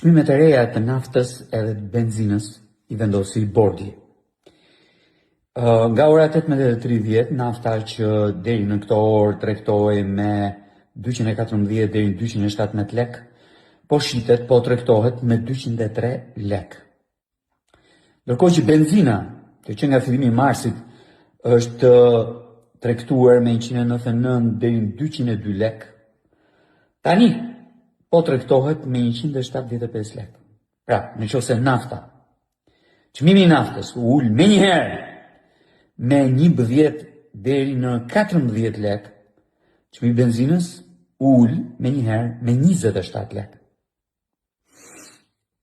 Çmimet e reja të naftës edhe të benzinës I vendosi bordi. Nga ora 18:30, nafta që deri në këto orë tregtohej me 214 deri në 217 lek, po shitet, po tregtohet me 203 lek. Ndërkohë që benzina, që nga fillimi I marsit është tregtuar me 199 deri në 202 lek, tani po tregtohet me 175 lek. Pra, nëse nafta, çmimi I naftës u ul menjëherë me 11 deri në 14 lek, çmimi I benzinës u ul menjëherë me 27 lek.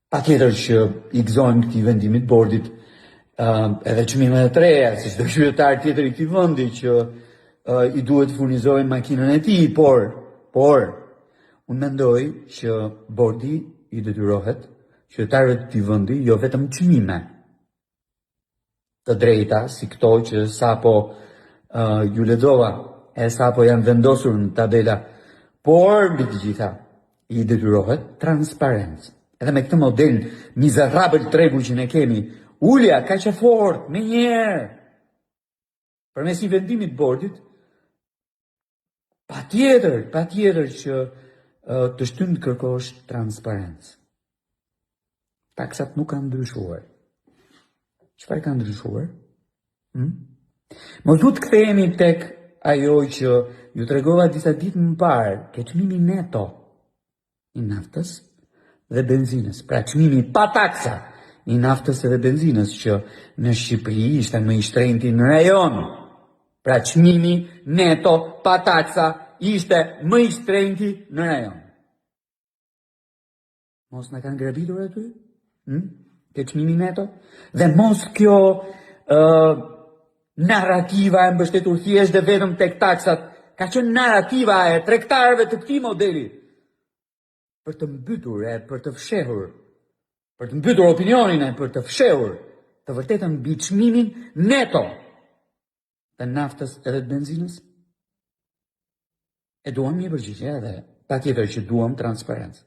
Patjetër që I gëzojmë këtij vendimi të bordit edhe çmimet e reja, si çdo qytetar tjetër I këtij vendi që I duhet furnizojë makinën e tij, por unë mendoj që bordi I detyrohet qytetarëve të këtij vendi jo vetëm çmime të drejta, si këto që sapo ju lexova, e sapo janë vendosur në tabela, por mbi të gjitha I detyrohet transparencë. Edhe me këtë model mizerabël tregu që ne kemi, ulja kaq e fortë me njerë, përmes I vendimit të bordit, patjetër që të shtyn të kërkosh transparencë. Taksat nuk kanë ndryshuar. Çfarë ka ndryshuar? Mos duhet kthehemi tek ajo që ju tregova disa ditë më parë, ke çmimi neto I naftës dhe benzinës. Pra çmimi pa taksa I naftës dhe benzinës që në Shqipëri ishte më I shtrenjti në rajon. Pra çmimi neto pa taksa ishte më I shtrenjti në rajon. Mos na kanë grabitur aty? Ke çmimi neto? Dhe mos kjo narrativa e mbështetur thjesht dhe vetëm tek taksat, ka qenë narrativa e tregtarëve të këtij modeli për të mbytur e për të fshehur, për të mbytur opinionin e për të fshehur të vërtetën mbi çmimin neto të naftës edhe të benzinës. E duam një përgjigje edhe patjetër që duam transparencë.